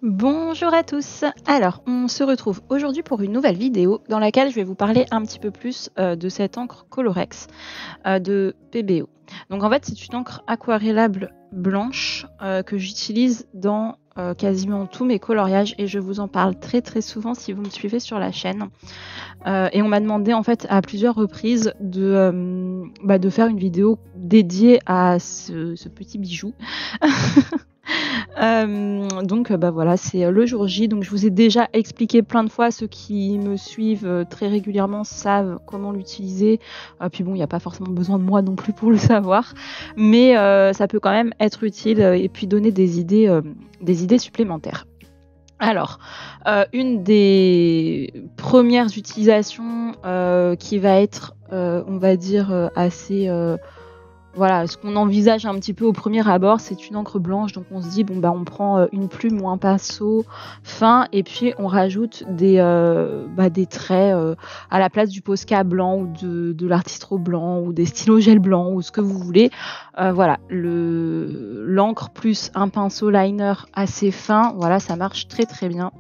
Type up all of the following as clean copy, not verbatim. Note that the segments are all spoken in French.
Bonjour à tous. Alors, on se retrouve aujourd'hui pour une nouvelle vidéo dans laquelle je vais vous parler un petit peu plus de cette encre Colorex de PBO. Donc en fait, c'est une encre aquarellable blanche que j'utilise dans quasiment tous mes coloriages et je vous en parle très très souvent si vous me suivez sur la chaîne. Et on m'a demandé en fait à plusieurs reprises de faire une vidéo dédiée à ce petit bijou. Donc voilà, c'est le jour J. Donc je vous ai déjà expliqué plein de fois, ceux qui me suivent très régulièrement savent comment l'utiliser. Puis bon, il n'y a pas forcément besoin de moi non plus pour le savoir, mais ça peut quand même être utile et puis donner des idées supplémentaires. Alors, une des premières utilisations qui va être, on va dire, assez... Voilà, ce qu'on envisage un petit peu au premier abord, c'est une encre blanche. Donc on se dit, on prend une plume ou un pinceau fin et puis on rajoute des traits à la place du Posca blanc ou de l'artistro blanc ou des stylos gel blanc ou ce que vous voulez. Voilà, l'encre plus un pinceau liner assez fin, voilà, ça marche très très bien.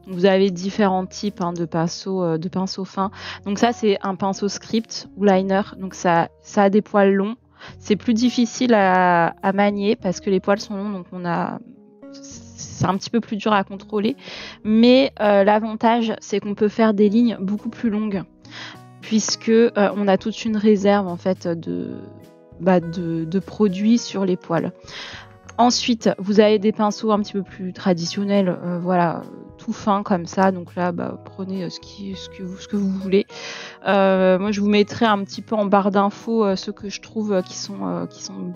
Donc, vous avez différents types de pinceaux fins. Donc ça, c'est un pinceau script ou liner. Donc ça a des poils longs. C'est plus difficile à manier parce que les poils sont longs, donc c'est un petit peu plus dur à contrôler. Mais l'avantage, c'est qu'on peut faire des lignes beaucoup plus longues puisque on a toute une réserve en fait de produits sur les poils. Ensuite, vous avez des pinceaux un petit peu plus traditionnels, voilà, tout fin comme ça. Donc là, prenez ce que vous voulez. Moi, je vous mettrai un petit peu en barre d'infos ceux que je trouve qui sont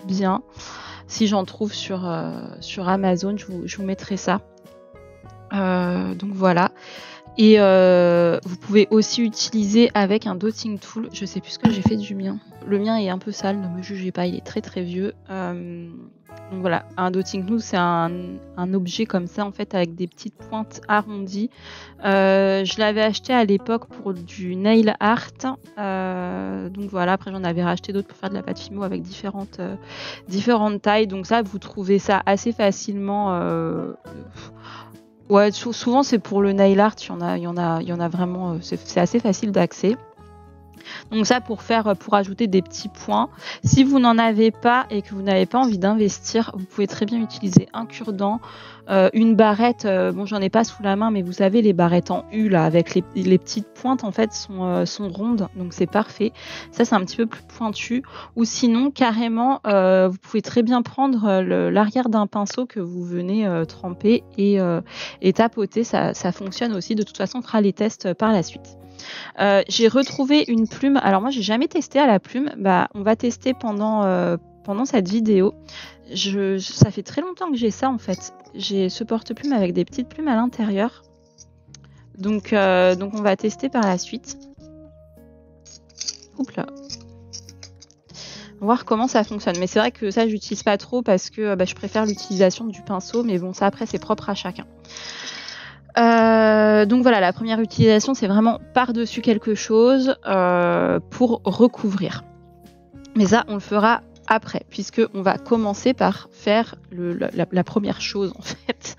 bien. Si j'en trouve sur Amazon, je vous mettrai ça. Donc voilà. Et vous pouvez aussi utiliser avec un dotting tool. Je sais plus ce que j'ai fait du mien. Le mien est un peu sale, ne me jugez pas, il est très très vieux. Donc voilà, un dotting tool, c'est un objet comme ça en fait avec des petites pointes arrondies. Je l'avais acheté à l'époque pour du nail art. Donc voilà, après j'en avais racheté d'autres pour faire de la pâte fimo avec différentes tailles. Donc ça, vous trouvez ça assez facilement. Ouais, souvent c'est pour le nail art, il y en a vraiment, c'est assez facile d'accès. Donc ça pour ajouter des petits points. Si vous n'en avez pas et que vous n'avez pas envie d'investir, vous pouvez très bien utiliser un cure-dent, une barrette. J'en ai pas sous la main, mais vous savez les barrettes en U là avec les petites pointes en fait sont rondes, donc c'est parfait. Ça c'est un petit peu plus pointu. Ou sinon carrément, vous pouvez très bien prendre l'arrière d'un pinceau que vous venez tremper et tapoter. Ça fonctionne aussi. De toute façon, on fera les tests par la suite. J'ai retrouvé une plume. Alors moi j'ai jamais testé à la plume. On va tester pendant cette vidéo. Ça fait très longtemps que j'ai ça en fait. J'ai ce porte-plume avec des petites plumes à l'intérieur. Donc on va tester par la suite. Oups là. Voir comment ça fonctionne. Mais c'est vrai que ça j'utilise pas trop parce que je préfère l'utilisation du pinceau. Mais bon, ça après c'est propre à chacun. Donc voilà, la première utilisation, c'est vraiment par-dessus quelque chose pour recouvrir. Mais ça, on le fera après, puisqu'on va commencer par faire la première chose, en fait,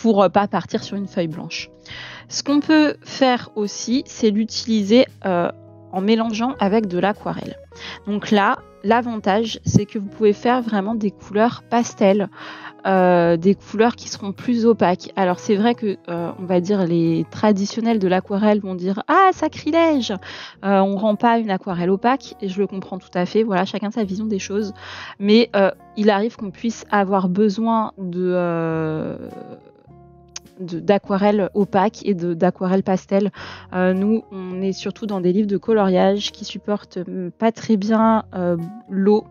pour pas partir sur une feuille blanche. Ce qu'on peut faire aussi, c'est l'utiliser en mélangeant avec de l'aquarelle. Donc là, l'avantage, c'est que vous pouvez faire vraiment des couleurs pastel, des couleurs qui seront plus opaques. Alors c'est vrai que on va dire les traditionnels de l'aquarelle vont dire ah sacrilège, on rend pas une aquarelle opaque, et je le comprends tout à fait. Voilà, chacun sa vision des choses, mais il arrive qu'on puisse avoir besoin d'aquarelle opaque et d'aquarelle pastel. Nous, on est surtout dans des livres de coloriage qui supportent pas très bien l'eau.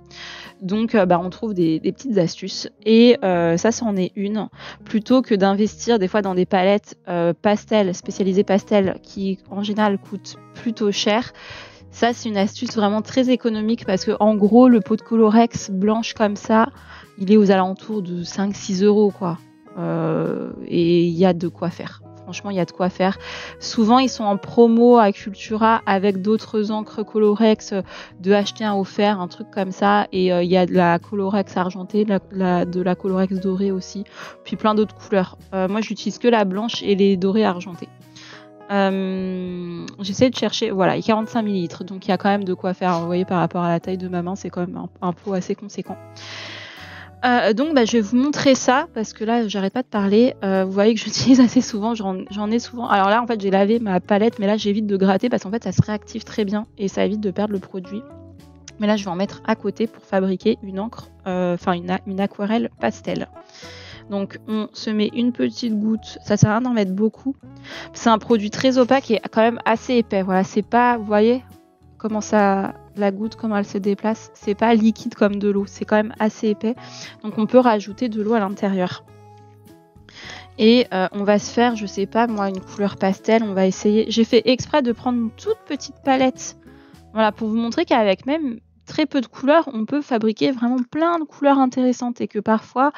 Donc, on trouve des petites astuces. Et ça, c'en est une. Plutôt que d'investir des fois dans des palettes pastel, spécialisées pastel, qui en général coûtent plutôt cher. Ça, c'est une astuce vraiment très économique parce que en gros, le pot de Colorex blanche comme ça, il est aux alentours de 5-6 €, quoi. et il y a de quoi faire. Franchement, il y a de quoi faire. Souvent, ils sont en promo à Cultura avec d'autres encres Colorex, de acheter un offert, un truc comme ça. Et il y a de la Colorex argentée, de la Colorex dorée aussi, puis plein d'autres couleurs. Moi, j'utilise que la blanche et les dorées argentées. J'essaie de chercher, voilà, 45 ml, donc il y a quand même de quoi faire. Vous voyez, par rapport à la taille de ma main, c'est quand même un pot assez conséquent. Donc je vais vous montrer ça parce que là j'arrête pas de parler. Vous voyez que j'utilise assez souvent, j'en ai souvent. Alors là en fait j'ai lavé ma palette, mais là j'évite de gratter parce qu'en fait ça se réactive très bien et ça évite de perdre le produit. Mais là je vais en mettre à côté pour fabriquer une encre, une aquarelle pastel. Donc on se met une petite goutte, ça sert à rien d'en mettre beaucoup. C'est un produit très opaque et quand même assez épais. Voilà, c'est pas, vous voyez comment ça, la goutte, comment elle se déplace, c'est pas liquide comme de l'eau, c'est quand même assez épais. Donc on peut rajouter de l'eau à l'intérieur. Et on va se faire, je sais pas moi, une couleur pastel. On va essayer. J'ai fait exprès de prendre une toute petite palette, voilà, pour vous montrer qu'avec même très peu de couleurs, on peut fabriquer vraiment plein de couleurs intéressantes et que parfois,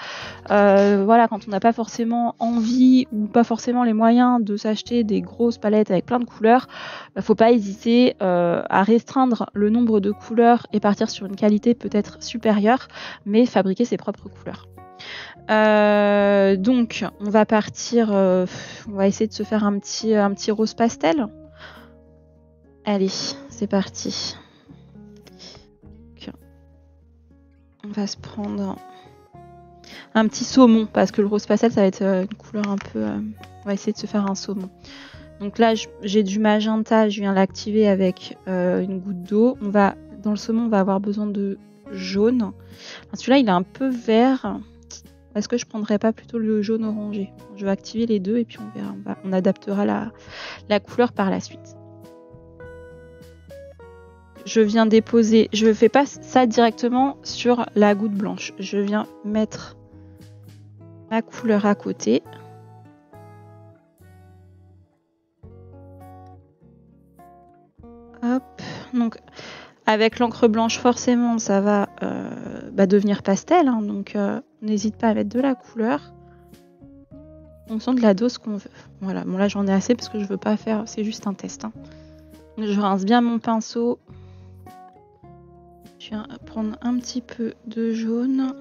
voilà, quand on n'a pas forcément envie ou pas forcément les moyens de s'acheter des grosses palettes avec plein de couleurs, faut pas hésiter à restreindre le nombre de couleurs et partir sur une qualité peut-être supérieure, mais fabriquer ses propres couleurs. Donc, on va partir, on va essayer de se faire un petit rose pastel. Allez, c'est parti. On va se prendre un petit saumon parce que le rose pastel ça va être une couleur un peu. On va essayer de se faire un saumon. Donc là j'ai du magenta, je viens l'activer avec une goutte d'eau. Dans le saumon on va avoir besoin de jaune. Enfin, celui-là il est un peu vert. Est-ce que je prendrais pas plutôt le jaune orangé? Je vais activer les deux et puis on verra. On adaptera la couleur par la suite. Je viens déposer, je ne fais pas ça directement sur la goutte blanche. Je viens mettre ma couleur à côté. Hop, donc avec l'encre blanche forcément ça va devenir pastel, hein, donc n'hésite pas à mettre de la couleur en fonction de la dose qu'on veut. Voilà, bon là j'en ai assez parce que je veux pas faire, c'est juste un test. Hein. Je rince bien mon pinceau. Je viens prendre un petit peu de jaune.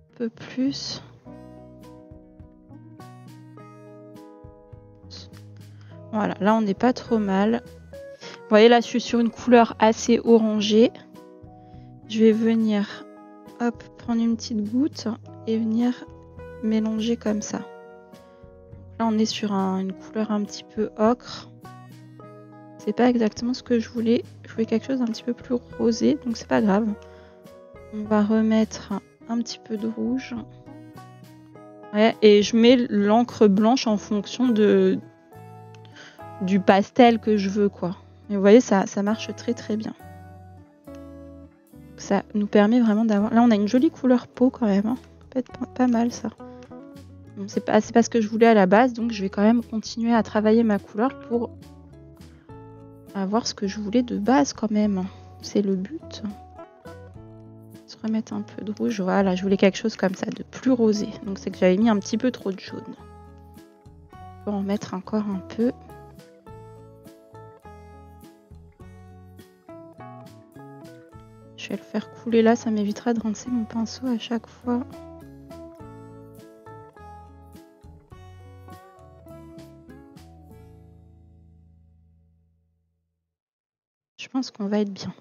Un peu plus. Voilà, là on n'est pas trop mal. Vous voyez là je suis sur une couleur assez orangée. Je vais venir prendre une petite goutte et venir mélanger comme ça. Là on est sur une couleur un petit peu ocre. C'est pas exactement ce que je voulais. Je voulais quelque chose d'un petit peu plus rosé, donc c'est pas grave. On va remettre un petit peu de rouge. Ouais, et je mets l'encre blanche en fonction du pastel que je veux, quoi. Et vous voyez, ça marche très très bien. Ça nous permet vraiment d'avoir... Là, on a une jolie couleur peau quand même. Hein. Ça peut être pas mal, ça. Bon, c'est pas ce que je voulais à la base, donc je vais quand même continuer à travailler ma couleur pour avoir ce que je voulais de base quand même. C'est le but. Se remettre un peu de rouge. Voilà, je voulais quelque chose comme ça, de plus rosé. Donc c'est que j'avais mis un petit peu trop de jaune. On peut en mettre encore un peu. Je vais le faire couler là, ça m'évitera de rincer mon pinceau à chaque fois. Je pense qu'on va être bien.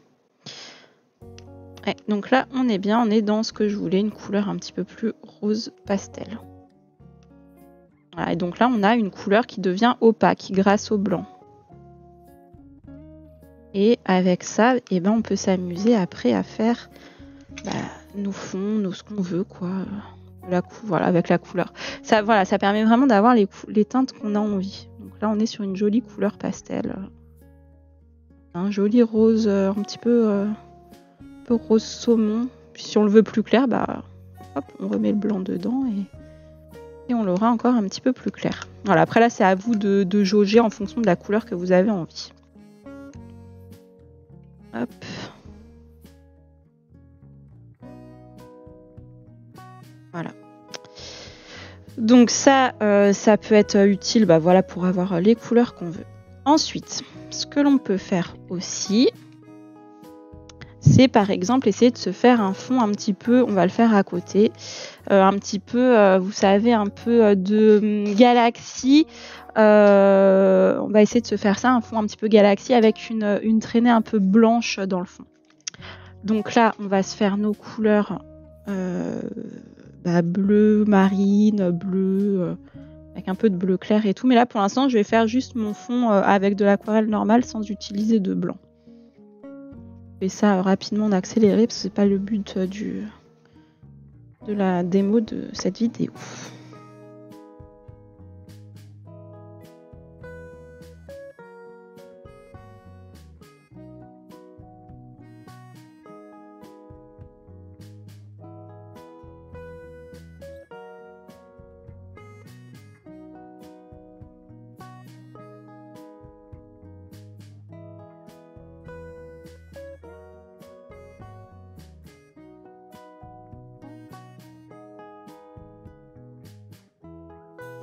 Ouais, donc là, on est bien, on est dans ce que je voulais, une couleur un petit peu plus rose pastel. Voilà, et donc là, on a une couleur qui devient opaque grâce au blanc. Et avec ça, on peut s'amuser après à faire nos fonds, ce qu'on veut, quoi. Voilà, avec la couleur. Ça, voilà, ça permet vraiment d'avoir les teintes qu'on a envie. Donc là, on est sur une jolie couleur pastel. Un joli rose, un petit peu rose saumon. Puis si on le veut plus clair, hop, on remet le blanc dedans et on l'aura encore un petit peu plus clair. Voilà, après là, c'est à vous de jauger en fonction de la couleur que vous avez envie. Hop. Voilà. Donc ça, ça peut être utile voilà, pour avoir les couleurs qu'on veut. Ensuite, ce que l'on peut faire aussi, c'est par exemple essayer de se faire un fond un petit peu, on va le faire à côté, un petit peu, vous savez, un peu de galaxie. On va essayer de se faire ça, un fond un petit peu galaxie avec une traînée un peu blanche dans le fond. Donc là, on va se faire nos couleurs bleu, marine, bleu, avec un peu de bleu clair et tout. Mais là, pour l'instant, je vais faire juste mon fond avec de l'aquarelle normale sans utiliser de blanc. Je fais ça rapidement en accéléré parce que c'est pas le but de la démo de cette vidéo.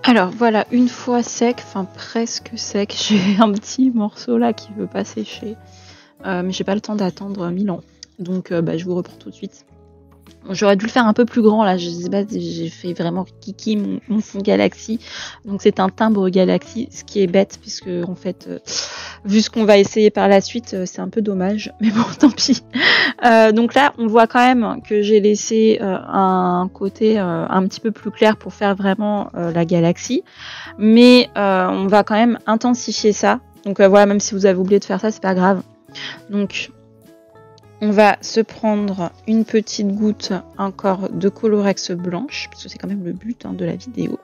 Alors voilà, une fois sec, enfin presque sec, j'ai un petit morceau là qui veut pas sécher, mais j'ai pas le temps d'attendre 1000 ans, donc je vous reprends tout de suite. J'aurais dû le faire un peu plus grand là, je sais pas, j'ai fait vraiment kiki mon fond galaxie, donc c'est un timbre galaxie, ce qui est bête puisque en fait, vu ce qu'on va essayer par la suite, c'est un peu dommage, mais bon tant pis. Donc là on voit quand même que j'ai laissé un côté un petit peu plus clair pour faire vraiment la galaxie, mais on va quand même intensifier ça, donc voilà, même si vous avez oublié de faire ça, c'est pas grave. Donc on va se prendre une petite goutte encore de Colorex blanche, parce que c'est quand même le but de la vidéo.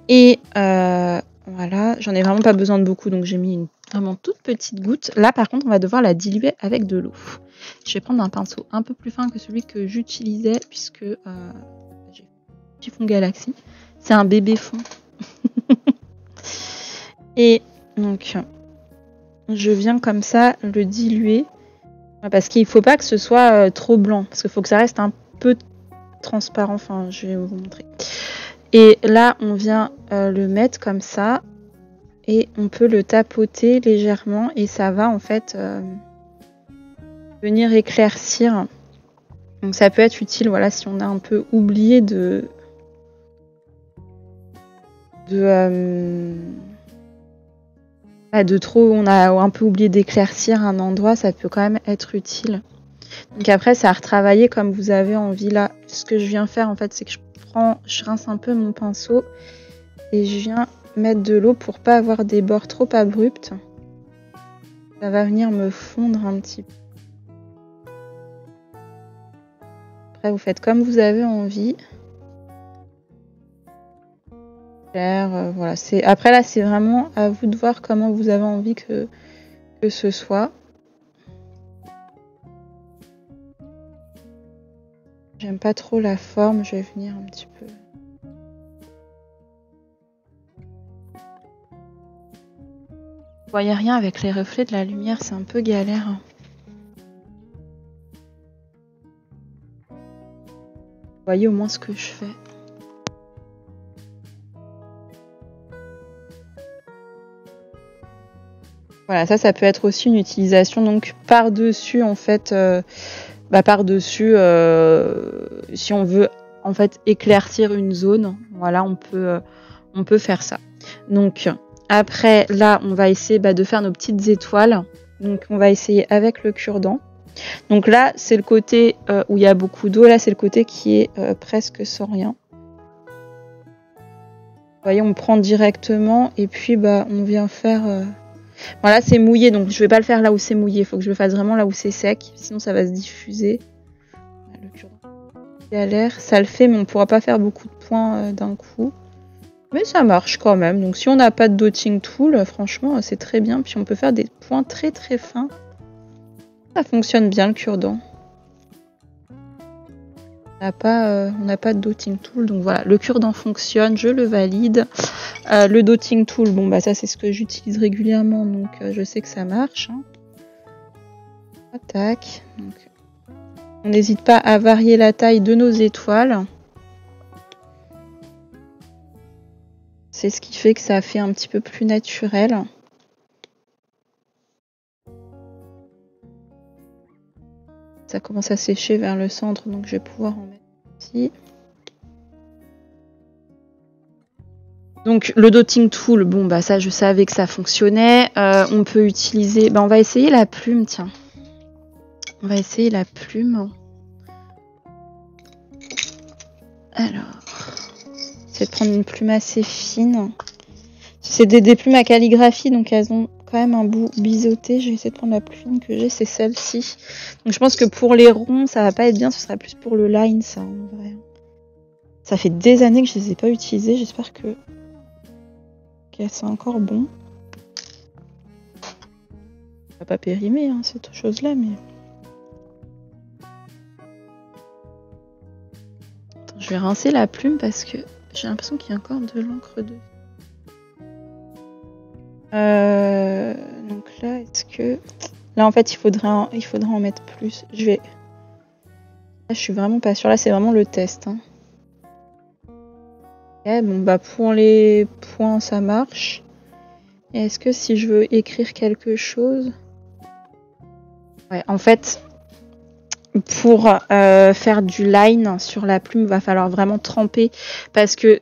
Et voilà, j'en ai vraiment pas besoin de beaucoup, donc j'ai mis une vraiment toute petite goutte. Là par contre, on va devoir la diluer avec de l'eau. Je vais prendre un pinceau un peu plus fin que celui que j'utilisais, puisque j'ai un petit fond Galaxy. C'est un bébé fond. Et donc, je viens comme ça le diluer. Parce qu'il ne faut pas que ce soit trop blanc, parce qu'il faut que ça reste un peu transparent. Enfin, je vais vous montrer. Et là, on vient le mettre comme ça, et on peut le tapoter légèrement, et ça va en fait venir éclaircir. Donc ça peut être utile, voilà, si on a un peu oublié de trop, on a un peu oublié d'éclaircir un endroit, ça peut quand même être utile. Donc après, c'est à retravailler comme vous avez envie. Là, ce que je viens faire en fait, c'est que je rince un peu mon pinceau et je viens mettre de l'eau pour pas avoir des bords trop abrupts. Ça va venir me fondre un petit peu. Après, vous faites comme vous avez envie. Voilà, après là c'est vraiment à vous de voir comment vous avez envie que ce soit. J'aime pas trop la forme, je vais venir un petit peu. Vous voyez rien avec les reflets de la lumière, c'est un peu galère. Vous voyez au moins ce que je fais. Voilà, ça peut être aussi une utilisation, donc par-dessus en fait, par-dessus, si on veut en fait éclaircir une zone, voilà, on peut faire ça. Donc après, là, on va essayer de faire nos petites étoiles. Donc on va essayer avec le cure-dent. Donc là, c'est le côté où il y a beaucoup d'eau, là c'est le côté qui est presque sans rien. Vous voyez, on prend directement et puis on vient faire... Voilà, c'est mouillé, donc je vais pas le faire là où c'est mouillé. Il faut que je le fasse vraiment là où c'est sec, sinon ça va se diffuser. Le cure-dent galère, ça le fait, mais on pourra pas faire beaucoup de points d'un coup. Mais ça marche quand même. Donc si on n'a pas de dotting tool, franchement, c'est très bien. Puis on peut faire des points très très fins. Ça fonctionne bien le cure-dent. On n'a pas de dotting tool, donc voilà, le cure-dent fonctionne, je le valide. Le dotting tool, ça c'est ce que j'utilise régulièrement, donc je sais que ça marche. Tac. Donc, on n'hésite pas à varier la taille de nos étoiles. c'est ce qui fait que ça fait un petit peu plus naturel. Ça commence à sécher vers le centre, donc je vais pouvoir en mettre ici. Donc le dotting tool, bon bah ça je savais que ça fonctionnait. On peut utiliser, on va essayer la plume, tiens. On va essayer la plume. Alors, c'est de prendre une plume assez fine. C'est des plumes à calligraphie, donc elles ont quand même un bout biseauté. Je vais essayer de prendre la plus fine que j'ai, c'est celle-ci. Donc je pense que pour les ronds, ça va pas être bien, ce sera plus pour le line, ça en vrai. Ça fait des années que je les ai pas utilisées, j'espère que c'est encore bon. Ça va pas périmer, hein, cette chose-là, mais... Attends, je vais rincer la plume parce que j'ai l'impression qu'il y a encore de l'encre dessus. Donc là, est-ce que... Là, en fait, il faudrait en mettre plus. Là, je suis vraiment pas sûre. Là, c'est vraiment le test. Hein. Okay, bon, bah, pour les points, ça marche. Et est-ce que si je veux écrire quelque chose... Ouais, en fait, pour faire du line sur la plume, il va falloir vraiment tremper. Parce que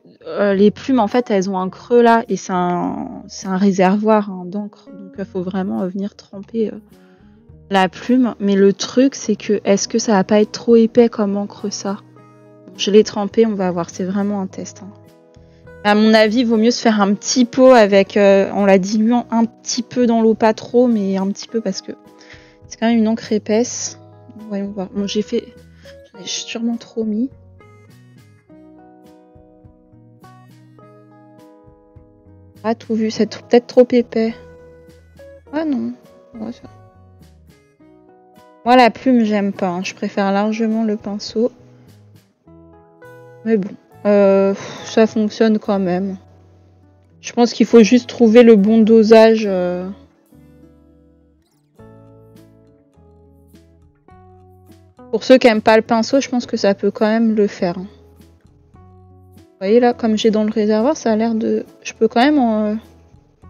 les plumes, en fait, elles ont un creux là. Et c'est un réservoir d'encre. Donc, il faut vraiment venir tremper la plume. Mais le truc, c'est que est-ce que ça va pas être trop épais comme encre ça? Je l'ai trempé, on va voir. C'est vraiment un test. Hein. À mon avis, il vaut mieux se faire un petit pot avec, en la diluant un petit peu dans l'eau, pas trop, mais un petit peu parce que c'est quand même une encre épaisse. Voyons voir. Bon, j'en ai sûrement trop mis. Ah, tout vu, c'est peut-être trop épais. Ah non. Ouais, ça... Moi, la plume, j'aime pas. Hein. Je préfère largement le pinceau. Mais bon. Ça fonctionne quand même. Je pense qu'il faut juste trouver le bon dosage. Pour ceux qui n'aiment pas le pinceau, je pense que ça peut quand même le faire. Vous voyez là, comme j'ai dans le réservoir, ça a l'air de... Je peux quand même...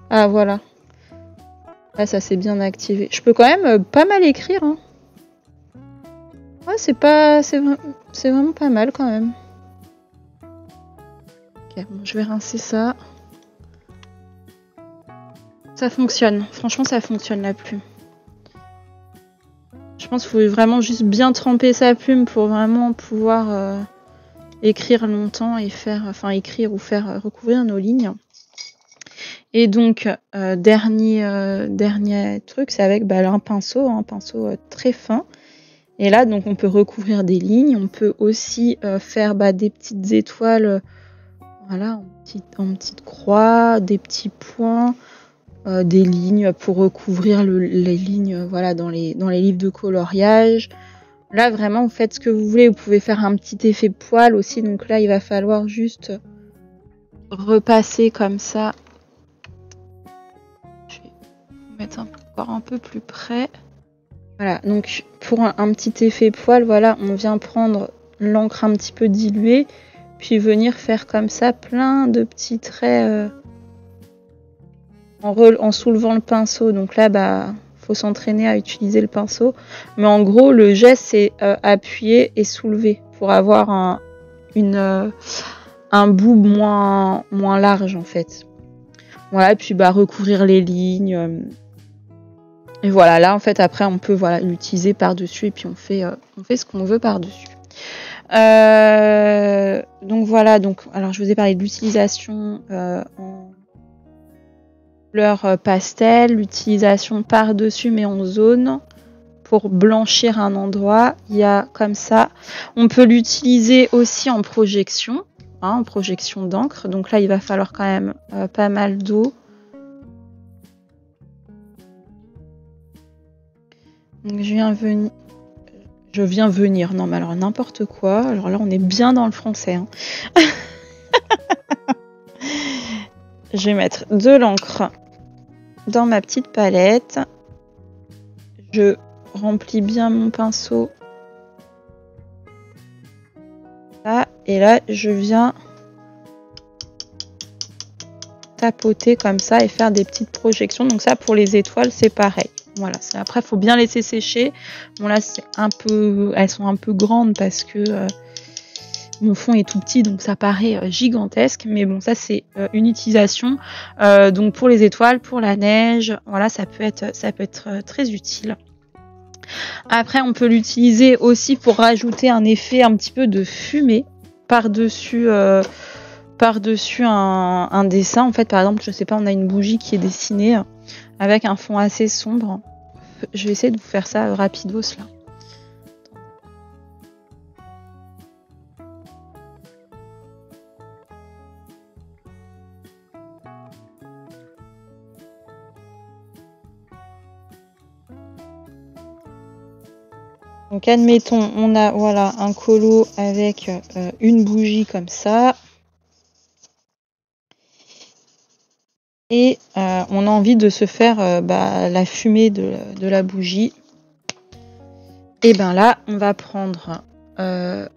Ah voilà. Là, ça s'est bien activé. Je peux quand même pas mal écrire. Hein. Ouais, c'est vraiment pas mal quand même. Ok, bon, je vais rincer ça. Ça fonctionne. Franchement, ça fonctionne la plume. Je pense qu'il faut vraiment juste bien tremper sa plume pour vraiment pouvoir écrire longtemps et écrire ou faire recouvrir nos lignes. Et donc, dernier truc, c'est avec un pinceau très fin. Et là, donc, on peut recouvrir des lignes. On peut aussi faire des petites étoiles, voilà, en petite croix, des petits points, des lignes pour recouvrir les lignes, voilà, dans les livres de coloriage. Là, vraiment, vous faites ce que vous voulez. Vous pouvez faire un petit effet poil aussi. Donc là, il va falloir juste repasser comme ça. Je vais vous mettre encore un peu plus près. Voilà, donc pour un petit effet poil, voilà, on vient prendre l'encre un petit peu diluée, puis venir faire comme ça plein de petits traits en soulevant le pinceau. Donc là, faut s'entraîner à utiliser le pinceau. Mais en gros, le geste, c'est appuyer et soulever pour avoir un bout moins large, en fait. Voilà, et puis recouvrir les lignes. Et voilà, là, en fait, après, on peut l'utiliser par-dessus et puis on fait ce qu'on veut par-dessus. Donc voilà, alors je vous ai parlé de l'utilisation en couleur pastel, l'utilisation par-dessus mais en zone pour blanchir un endroit. Il y a comme ça. On peut l'utiliser aussi en projection d'encre. Donc là, il va falloir quand même pas mal d'eau. Donc je viens venir. Non, mais alors n'importe quoi. Alors là, on est bien dans le français. Hein. Je vais mettre de l'encre dans ma petite palette. Je remplis bien mon pinceau. Là, et là, je viens tapoter comme ça et faire des petites projections. Donc ça, pour les étoiles, c'est pareil. Voilà, après, il faut bien laisser sécher. Bon, là, elles sont un peu grandes parce que mon fond est tout petit, donc ça paraît gigantesque. Mais bon, ça, c'est une utilisation. Donc, pour les étoiles, pour la neige, voilà, ça peut être très utile. Après, on peut l'utiliser aussi pour rajouter un effet un petit peu de fumée par-dessus un dessin. En fait, par exemple, je sais pas, on a une bougie qui est dessinée avec un fond assez sombre. Je vais essayer de vous faire ça rapidos là. Donc admettons, on a voilà un colo avec une bougie comme ça. Et on a envie de se faire la fumée de la bougie. Et bien là, on va prendre le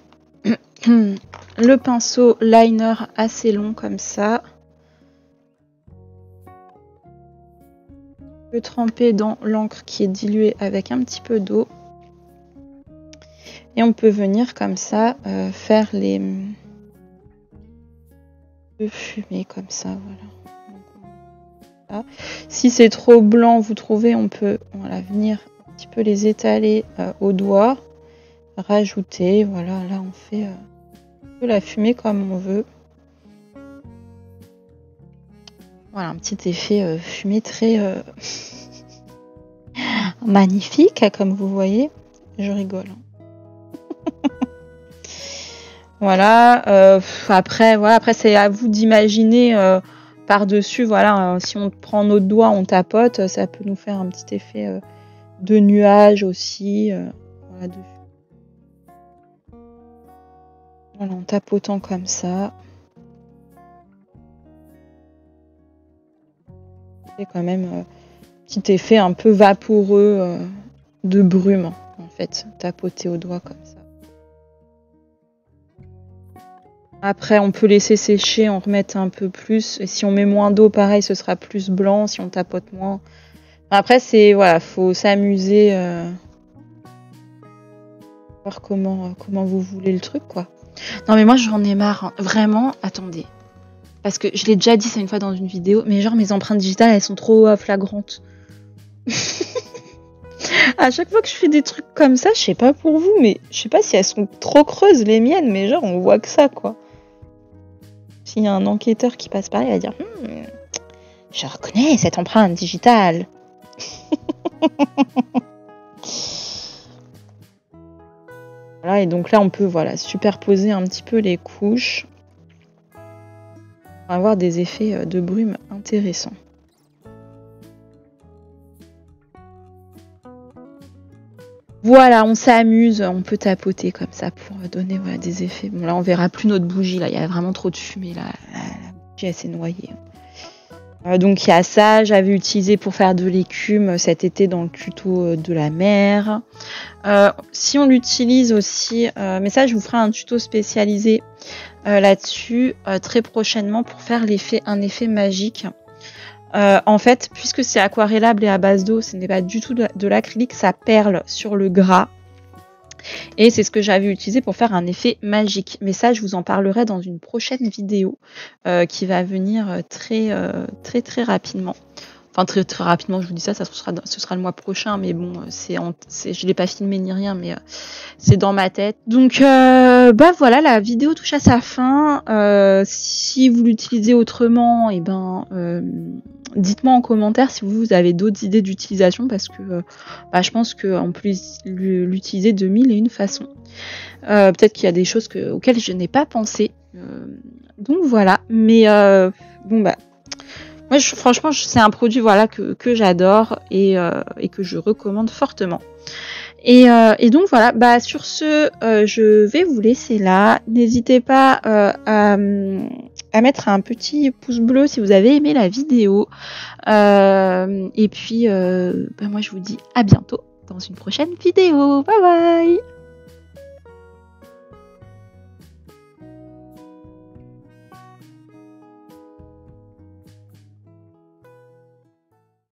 pinceau liner assez long comme ça. Le tremper dans l'encre qui est diluée avec un petit peu d'eau. Et on peut venir comme ça faire les fumées comme ça, voilà. Si c'est trop blanc, vous trouvez, on peut venir un petit peu les étaler au doigt, rajouter, voilà, là on fait un peu la fumée comme on veut. Voilà, un petit effet fumée très magnifique, comme vous voyez. Je rigole. Voilà, après c'est à vous d'imaginer par-dessus, voilà, si on prend notre doigt, on tapote, ça peut nous faire un petit effet de nuage aussi. Voilà, en tapotant comme ça. C'est quand même un petit effet un peu vaporeux de brume, en fait, tapoter au doigt comme ça. Après, on peut laisser sécher, en remettre un peu plus. Et si on met moins d'eau, pareil, ce sera plus blanc. Si on tapote moins. Après, faut s'amuser. Voir comment vous voulez le truc, quoi. Non, mais moi, j'en ai marre. Hein. Vraiment, attendez. Parce que je l'ai déjà dit ça une fois dans une vidéo. Mais genre, mes empreintes digitales, elles sont trop flagrantes. À chaque fois que je fais des trucs comme ça, je sais pas pour vous, mais je sais pas si elles sont trop creuses, les miennes. Mais genre, on voit que ça, quoi. S'il y a un enquêteur qui passe par là, il va dire je reconnais cette empreinte digitale. Voilà, et donc là, on peut superposer un petit peu les couches pour avoir des effets de brume intéressants. Voilà, on s'amuse, on peut tapoter comme ça pour donner des effets. Bon, là, on verra plus notre bougie. Là, il y a vraiment trop de fumée. Là, la bougie, elle s'est noyée. Donc, il y a ça. J'avais utilisé pour faire de l'écume cet été dans le tuto de la mer. Si on l'utilise aussi, mais ça, je vous ferai un tuto spécialisé là-dessus très prochainement pour faire un effet magique. En fait, puisque c'est aquarellable et à base d'eau, ce n'est pas du tout de l'acrylique, ça perle sur le gras. Et c'est ce que j'avais utilisé pour faire un effet magique. Mais ça, je vous en parlerai dans une prochaine vidéo qui va venir très rapidement. Enfin, très rapidement, je vous dis ça, ce sera le mois prochain, mais bon, je l'ai pas filmé ni rien, mais c'est dans ma tête. Donc, voilà, la vidéo touche à sa fin. Si vous l'utilisez autrement, dites-moi en commentaire si vous avez d'autres idées d'utilisation, parce que je pense qu'on peut l'utiliser de 1001 façons. Peut-être qu'il y a des choses auxquelles je n'ai pas pensé. Donc voilà, mais moi, franchement, c'est un produit que j'adore et que je recommande fortement. Et donc voilà, sur ce, je vais vous laisser là. N'hésitez pas à mettre un petit pouce bleu si vous avez aimé la vidéo. Et puis, moi, je vous dis à bientôt dans une prochaine vidéo. Bye bye!